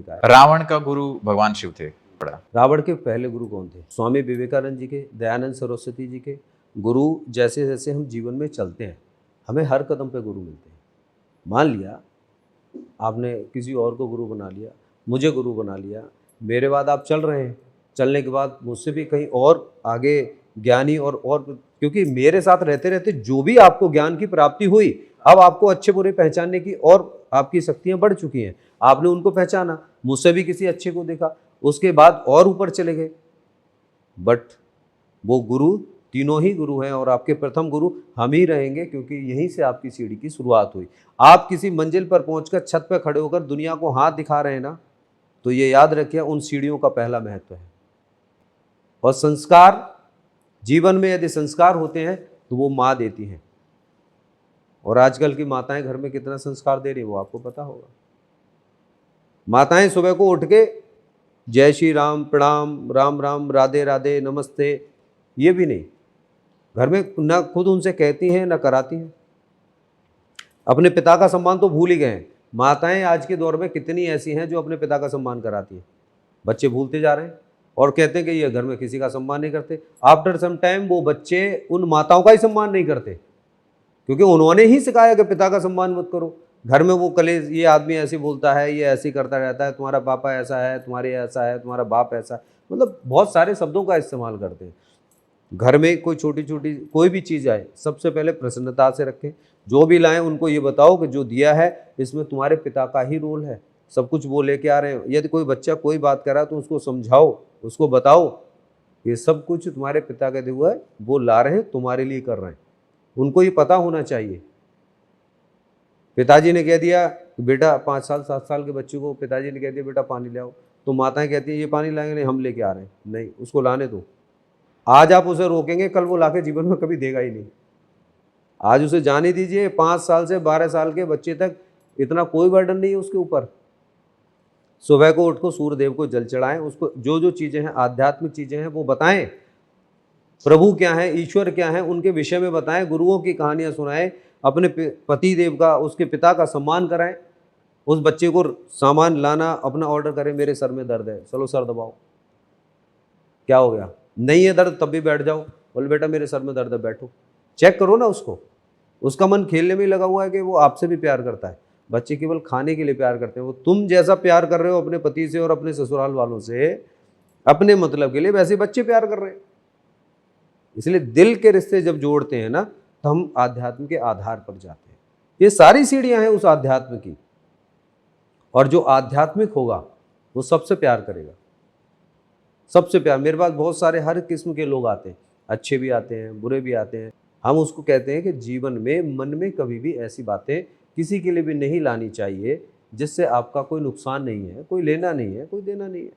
निकाय। रावण का गुरु भगवान शिव थे। पड़ा रावण के पहले गुरु कौन थे? स्वामी विवेकानंद जी के, दयानंद सरस्वती जी के। गुरु जैसे जैसे हम जीवन में चलते हैं, हमें हर कदम पे गुरु मिलते हैं। मान लिया आपने किसी और को गुरु बना लिया, मुझे गुरु बना लिया, मेरे बाद आप चल रहे हैं, चलने के बाद मुझसे भी कहीं और आगे ज्ञानी और क्योंकि मेरे साथ रहते रहते जो भी आपको ज्ञान की प्राप्ति हुई, अब आपको अच्छे बुरे पहचानने की और आपकी शक्तियां बढ़ चुकी हैं। आपने उनको पहचाना, मुझसे भी किसी अच्छे को देखा, उसके बाद और ऊपर चले गए। बट वो गुरु तीनों ही गुरु हैं और आपके प्रथम गुरु हम ही रहेंगे, क्योंकि यहीं से आपकी सीढ़ी की शुरुआत हुई। आप किसी मंजिल पर पहुंचकर छत पर खड़े होकर दुनिया को हाथ दिखा रहे हैं ना, तो ये याद रखिए उन सीढ़ियों का पहला महत्व है। और संस्कार, जीवन में यदि संस्कार होते हैं तो वो माँ देती हैं। और आजकल की माताएं घर में कितना संस्कार दे रही है वो आपको पता होगा। माताएं सुबह को उठ के जय श्री राम, प्रणाम, राम राम, राधे राधे, नमस्ते, ये भी नहीं, घर में ना खुद उनसे कहती हैं ना कराती हैं। अपने पिता का सम्मान तो भूल ही गए हैं। माताएं आज के दौर में कितनी ऐसी हैं जो अपने पिता का सम्मान कराती हैं। बच्चे भूलते जा रहे हैं और कहते हैं कि ये घर में किसी का सम्मान नहीं करते। आफ्टर सम टाइम वो बच्चे उन माताओं का ही सम्मान नहीं करते, क्योंकि उन्होंने ही सिखाया कि पिता का सम्मान मत करो। घर में वो कलेश, ये आदमी ऐसे बोलता है, ये ऐसे करता रहता है, तुम्हारा पापा ऐसा है, तुम्हारे ऐसा है, तुम्हारा बाप ऐसा है, मतलब बहुत सारे शब्दों का इस्तेमाल करते हैं। घर में कोई छोटी छोटी कोई भी चीज़ आए, सबसे पहले प्रसन्नता से रखें। जो भी लाएं उनको ये बताओ कि जो दिया है इसमें तुम्हारे पिता का ही रोल है, सब कुछ वो लेके आ रहे हैं। यदि कोई बच्चा कोई बात कर रहा है तो उसको समझाओ, उसको बताओ ये सब कुछ तुम्हारे पिता का दिया हुआ है, वो ला रहे हैं, तुम्हारे लिए कर रहे हैं। उनको ये पता होना चाहिए। पिताजी ने कह दिया बेटा 5 साल 7 साल के बच्चे को पिताजी ने कह दिया बेटा पानी ले आओ, तो माताएं कहती है ये पानी लाएंगे, नहीं हम लेके आ रहे हैं, नहीं उसको लाने दो। आज आप उसे रोकेंगे, कल वो लाके जीवन में कभी देगा ही नहीं। आज उसे जाने दीजिए। 5 साल से 12 साल के बच्चे तक इतना कोई बर्डन नहीं है उसके ऊपर। सुबह को उठ को सूर्यदेव को जल चढ़ाएं, उसको जो जो चीज़ें हैं, आध्यात्मिक चीज़ें हैं वो बताएं। प्रभु क्या है, ईश्वर क्या है, उनके विषय में बताएं। गुरुओं की कहानियां सुनाएं। अपने पति देव का, उसके पिता का सम्मान कराएं। उस बच्चे को सामान लाना अपना ऑर्डर करें, मेरे सर में दर्द है, चलो सर दबाओ, क्या हो गया, नहीं है दर्द तब भी बैठ जाओ, बोले बेटा मेरे सर में दर्द है, बैठो। चेक करो ना उसको, उसका मन खेलने में लगा हुआ है कि वो आपसे भी प्यार करता है। बच्चे केवल खाने के लिए प्यार करते हैं। वो तुम जैसा प्यार कर रहे हो अपने पति से और अपने ससुराल वालों से अपने मतलब के लिए, वैसे बच्चे प्यार कर रहे हैं। इसलिए दिल के रिश्ते जब जोड़ते हैं ना, तो हम आध्यात्म के आधार पर जाते हैं। ये सारी सीढ़ियां हैं उस आध्यात्म की। और जो आध्यात्मिक होगा वो सबसे प्यार करेगा, सबसे प्यार। मेरे पास बहुत सारे हर किस्म के लोग आते हैं, अच्छे भी आते हैं, बुरे भी आते हैं। हम उसको कहते हैं कि जीवन में मन में कभी भी ऐसी बातें किसी के लिए भी नहीं लानी चाहिए जिससे आपका कोई नुकसान नहीं है, कोई लेना नहीं है, कोई देना नहीं है,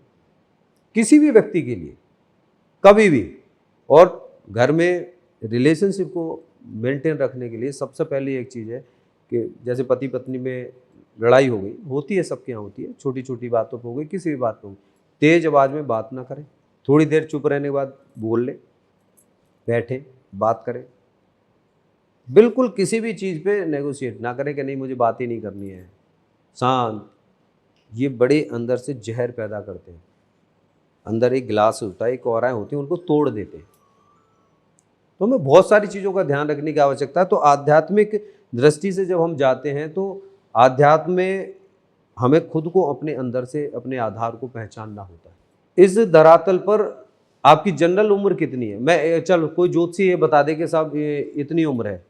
किसी भी व्यक्ति के लिए कभी भी। और घर में रिलेशनशिप को मेंटेन रखने के लिए सबसे पहले एक चीज़ है कि जैसे पति पत्नी में लड़ाई हो गई, होती है, सबके यहाँ होती है, छोटी छोटी बातों पर हो गई, किसी भी बात पर हो गई, तेज आवाज़ में बात ना करें। थोड़ी देर चुप रहने के बाद बोल ले, बैठे बात करें। बिल्कुल किसी भी चीज़ पे नेगोशिएट ना करें कि नहीं मुझे बात ही नहीं करनी है, शांत। ये बड़े अंदर से जहर पैदा करते हैं। अंदर एक गिलास होता है, एक औराएं होती हैं, उनको तोड़ देते हैं। तो हमें बहुत सारी चीज़ों का ध्यान रखने की आवश्यकता है। तो आध्यात्मिक दृष्टि से जब हम जाते हैं तो आध्यात्म में हमें खुद को अपने अंदर से अपने आधार को पहचानना होता है। इस धरातल पर आपकी जनरल उम्र कितनी है? मैं चल कोई ज्योतिषी ये बता दे कि साहब ये इतनी उम्र है,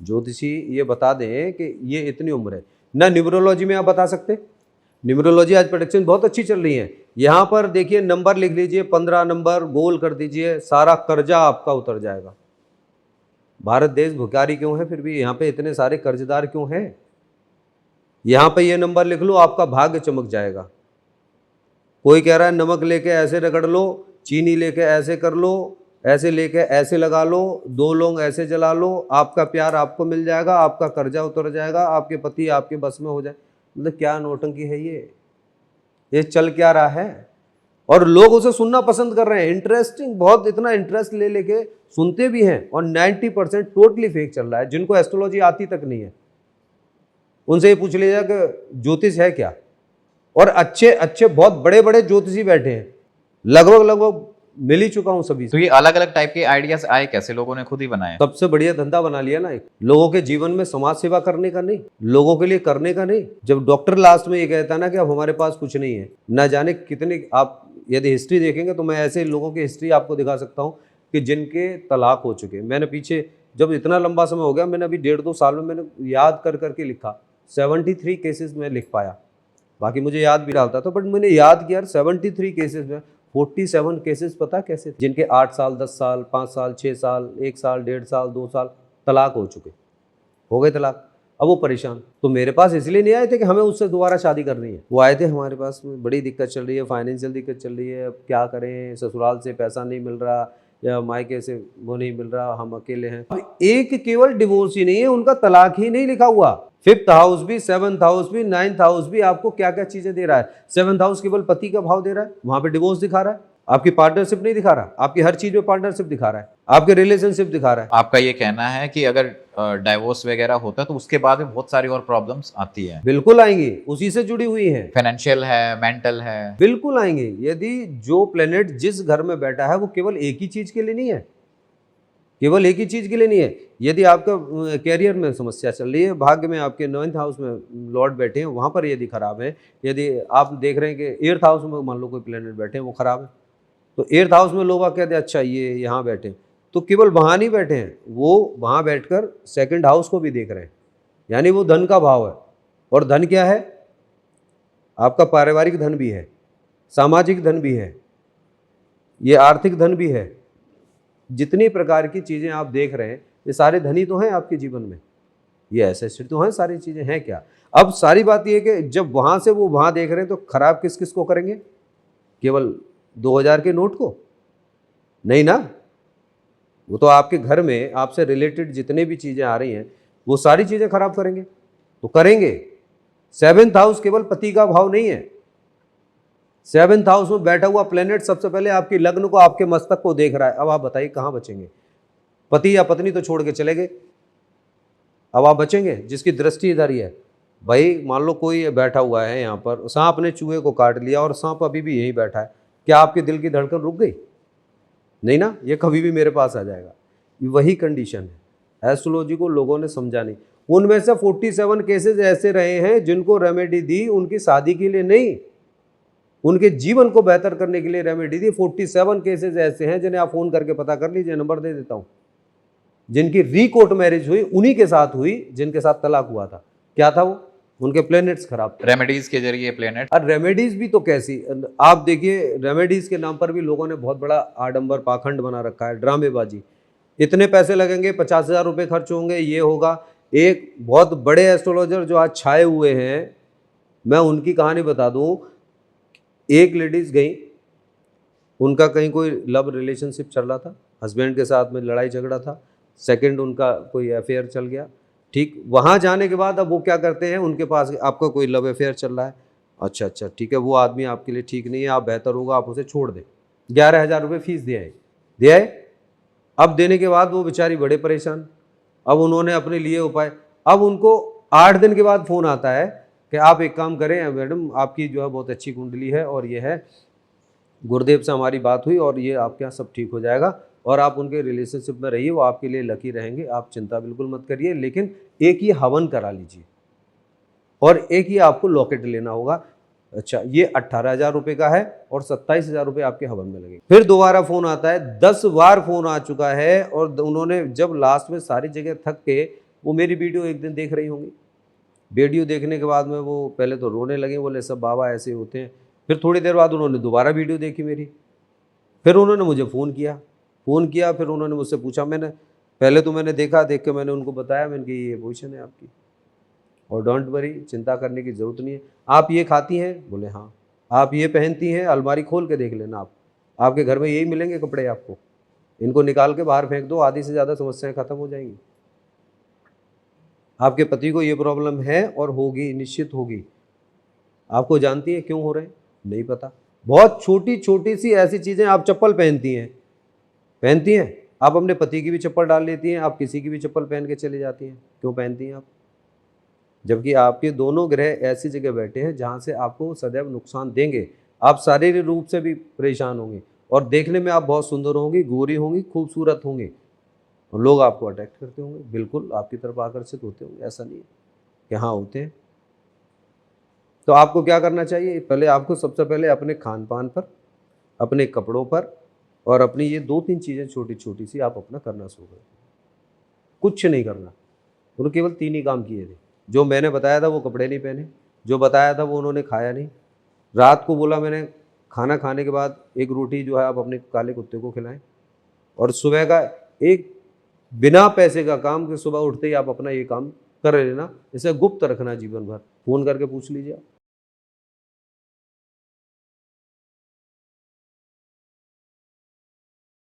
ज्योतिषी ये बता दें कि ये इतनी उम्र है ना। न्यूमरोलॉजी में आप बता सकते? न्यूमरोलॉजी आज प्रोडिक्शन बहुत अच्छी चल रही है। यहाँ पर देखिए नंबर लिख लीजिए, 15 नंबर गोल कर दीजिए, सारा कर्जा आपका उतर जाएगा। भारत देश भिखारी क्यों है, फिर भी यहाँ पे इतने सारे कर्जदार क्यों हैं? यहाँ पे ये नंबर लिख लो, आपका भाग्य चमक जाएगा। कोई कह रहा है नमक लेके ऐसे रगड़ लो, चीनी लेके ऐसे कर लो, ऐसे लेके ऐसे लगा लो, 2 लौंग ऐसे जला लो, आपका प्यार आपको मिल जाएगा, आपका कर्जा उतर जाएगा, आपके पति आपके बस में हो जाए। मतलब क्या नौटंकी है ये चल क्या रहा है? और लोग उसे सुनना पसंद कर रहे हैं। इंटरेस्टिंग, बहुत इतना इंटरेस्ट ले लेके सुनते भी हैं। और 90% टोटली फेक चल रहा है। जिनको एस्ट्रोलॉजी आती तक नहीं है उनसे ये पूछ लीजिए कि ज्योतिष है क्या, और अच्छे अच्छे बहुत बड़े बड़े ज्योतिषी बैठे हैं, लगभग मिल ही चुका हूं सभी से। तो ये अलग अलग टाइप के आइडियाज आए कैसे, लोगों ने खुद ही बनाए? सबसे बढ़िया धंधा बना लिया ना, एक लोगों के जीवन में समाज सेवा करने का नहीं, लोगों के लिए करने का नहीं। जब डॉक्टर लास्ट में ये कहता है ना कि अब हमारे पास कुछ नहीं है, ना जाने कितने, आप यदि हिस्ट्री देखेंगे तो मैं ऐसे लोगों की हिस्ट्री आपको दिखा सकता हूँ कि जिनके तलाक हो चुके। मैंने पीछे जब इतना लंबा समय हो गया, मैंने अभी 1.5-2 साल में मैंने याद कर करके लिखा, 73 केसेस में लिख पाया। बाकी मुझे याद भी डालता था, बट मैंने याद किया 73 केसेस में 47 केसेस पता कैसे, जिनके 8 साल 10 साल 5 साल 6 साल 1 साल 1.5 साल 2 साल तलाक हो चुके, हो गए तलाक। अब वो परेशान, तो मेरे पास इसलिए नहीं आए थे कि हमें उससे दोबारा शादी करनी है, वो आए थे हमारे पास में बड़ी दिक्कत चल रही है, फाइनेंशियल दिक्कत चल रही है, अब क्या करें, ससुराल से पैसा नहीं मिल रहा या मायके से वो नहीं मिल रहा, हम अकेले हैं। अब एक केवल डिवोर्स ही नहीं है, उनका तलाक ही नहीं लिखा हुआ, 5th हाउस भी 7th हाउस भी 9th हाउस भी आपको क्या क्या चीजें दे रहा है। 7th हाउस केवल पति का भाव दे रहा है, वहां पे डिवोर्स दिखा रहा है, आपकी पार्टनरशिप नहीं दिखा रहा, आपकी हर चीज में पार्टनरशिप दिखा रहा है, आपके रिलेशनशिप दिखा रहा है। आपका ये कहना है कि अगर डाइवोर्स वगैरह होता है तो उसके बाद भी बहुत सारी और प्रॉब्लम्स आती है? बिल्कुल आएंगी, उसी से जुड़ी हुई हैं, फाइनेंशियल है, मेंटल है। बिल्कुल आएंगे। यदि जो प्लेनेट जिस घर में बैठा है वो केवल एक ही चीज के लिए नहीं है, केवल एक ही चीज के लिए नहीं है। यदि आपका कैरियर में समस्या चल रही है, भाग्य में आपके 9th हाउस में लॉर्ड बैठे हैं, वहां पर यदि खराब है, यदि आप देख रहे हैं कि 8th हाउस में मान लो कोई प्लेनेट बैठे हैं वो खराब है, तो 8th हाउस में लोग कहते हैं अच्छा ये यहाँ बैठे हैं, तो केवल वहाँ नहीं बैठे हैं, वो वहाँ बैठकर 2nd हाउस को भी देख रहे हैं, यानी वो धन का भाव है। और धन क्या है? आपका पारिवारिक धन भी है, सामाजिक धन भी है, ये आर्थिक धन भी है। जितनी प्रकार की चीज़ें आप देख रहे हैं ये सारे धन ही तो हैं आपके जीवन में, ये ऐसे स्थिति तो हैं, सारी चीज़ें हैं क्या। अब सारी बात ये कि जब वहाँ से वो वहाँ देख रहे हैं तो खराब किस किस को करेंगे? केवल 2000 के नोट को नहीं ना, वो तो आपके घर में आपसे रिलेटेड जितने भी चीज़ें आ रही हैं वो सारी चीज़ें खराब करेंगे, तो करेंगे। 7th हाउस केवल पति का भाव नहीं है, 7th हाउस में बैठा हुआ प्लेनेट सबसे पहले आपकी लग्न को, आपके मस्तक को देख रहा है। अब आप बताइए कहाँ बचेंगे? पति या पत्नी तो छोड़ के चले गए, अब आप बचेंगे? जिसकी दृष्टि इधर ही है, भाई मान लो कोई बैठा हुआ है यहाँ पर, सांप ने चूहे को काट लिया और सांप अभी भी यहीं बैठा है, क्या आपके दिल की धड़कन रुक गई? नहीं ना, ये कभी भी मेरे पास आ जाएगा। वही कंडीशन है, एस्ट्रोलॉजी को लोगों ने समझा नहीं। उनमें से 47 केसेस ऐसे रहे हैं जिनको रेमेडी दी उनकी शादी के लिए नहीं, उनके जीवन को बेहतर करने के लिए रेमेडी दी। 47 केसेस ऐसे हैं जिन्हें आप फोन करके पता कर लीजिए, नंबर दे देता हूं, जिनकी रीकोर्ट मैरिज हुई उन्हीं के साथ हुई जिनके साथ तलाक हुआ था। क्या था वो? उनके प्लेनेट्स खराब थे। रेमेडीज के जरिए प्लेनेट। और रेमेडीज भी तो कैसी, आप देखिए रेमेडीज के नाम पर भी लोगों ने बहुत बड़ा आडंबर पाखंड बना रखा है, ड्रामेबाजी। इतने पैसे लगेंगे, 50,000 रुपये खर्च होंगे, ये होगा। एक बहुत बड़े एस्ट्रोलॉजर जो आज छाए हुए हैं, मैं उनकी कहानी बता दूं। एक लेडीज गई, उनका कहीं कोई लव रिलेशनशिप चल रहा था, हस्बैंड के साथ में लड़ाई झगड़ा था, सेकंड उनका कोई अफेयर चल गया, ठीक। वहाँ जाने के बाद अब वो क्या करते हैं, उनके पास आपका कोई लव अफेयर चल रहा है, अच्छा ठीक है, वो आदमी आपके लिए ठीक नहीं है, आप बेहतर होगा आप उसे छोड़ दें। 11,000 रुपये फीस दे आए। अब देने के बाद वो बेचारी बड़े परेशान। अब उन्होंने अपने लिए उपाय, अब उनको 8 दिन के बाद फ़ोन आता है कि आप एक काम करें मैडम, आपकी जो है बहुत अच्छी कुंडली है और ये है, गुरुदेव से हमारी बात हुई और ये आपके यहाँ सब ठीक हो जाएगा और आप उनके रिलेशनशिप में रहिए, वो आपके लिए लकी रहेंगे, आप चिंता बिल्कुल मत करिए, लेकिन एक ये हवन करा लीजिए और एक ये आपको लॉकेट लेना होगा। अच्छा, ये 18,000 रुपये का है और 27,000 रुपये आपके हवन में लगेंगे। फिर दोबारा फ़ोन आता है, 10 बार फ़ोन आ चुका है और उन्होंने जब लास्ट में सारी जगह थक के, वो मेरी वीडियो एक दिन देख रही होंगी, वीडियो देखने के बाद में वो पहले तो रोने लगे, बोले सब बाबा ऐसे होते हैं। फिर थोड़ी देर बाद उन्होंने दोबारा वीडियो देखी मेरी, फिर उन्होंने मुझे फ़ोन किया, फिर उन्होंने मुझसे पूछा, मैंने पहले तो मैंने देखा, देख के मैंने उनको बताया, मैंने कहा ये पोजीशन है आपकी और डोंट वरी, चिंता करने की ज़रूरत नहीं है। आप ये खाती हैं? बोले हाँ। आप ये पहनती हैं? अलमारी खोल के देख लेना, आप आपके घर में यही मिलेंगे कपड़े आपको, इनको निकाल के बाहर फेंक दो, आधी से ज़्यादा समस्याएं ख़त्म हो जाएंगी। आपके पति को ये प्रॉब्लम है और होगी, निश्चित होगी। आपको जानती है क्यों हो रहे हैं? नहीं पता। बहुत छोटी छोटी सी ऐसी चीज़ें, आप चप्पल पहनती हैं, आप अपने पति की भी चप्पल डाल लेती हैं, आप किसी की भी चप्पल पहन के चली जाती हैं, क्यों पहनती हैं आप? जबकि आपके दोनों ग्रह ऐसी जगह बैठे हैं जहाँ से आपको सदैव नुकसान देंगे। आप शारीरिक रूप से भी परेशान होंगे और देखने में आप बहुत सुंदर होंगी, गोरी होंगी, खूबसूरत होंगे और लोग आपको अट्रैक्ट करते होंगे, बिल्कुल आपकी तरफ आकर्षित होते होंगे, ऐसा नहीं है कि हाँ होते हैं। तो आपको क्या करना चाहिए, पहले आपको सबसे पहले अपने खान पान पर, अपने कपड़ों पर और अपनी ये 2-3 चीज़ें छोटी छोटी सी आप अपना करना शुरू करें। कुछ नहीं करना, उन्होंने केवल 3 ही काम किए थे। जो मैंने बताया था वो कपड़े नहीं पहने, जो बताया था वो उन्होंने खाया नहीं। रात को बोला मैंने खाना खाने के बाद एक रोटी जो है आप अपने काले कुत्ते को खिलाएं और सुबह का एक बिना पैसे का काम कि सुबह उठते ही आप अपना ये काम कर लेना, इसे गुप्त रखना जीवन भर। फ़ोन करके पूछ लीजिए आप।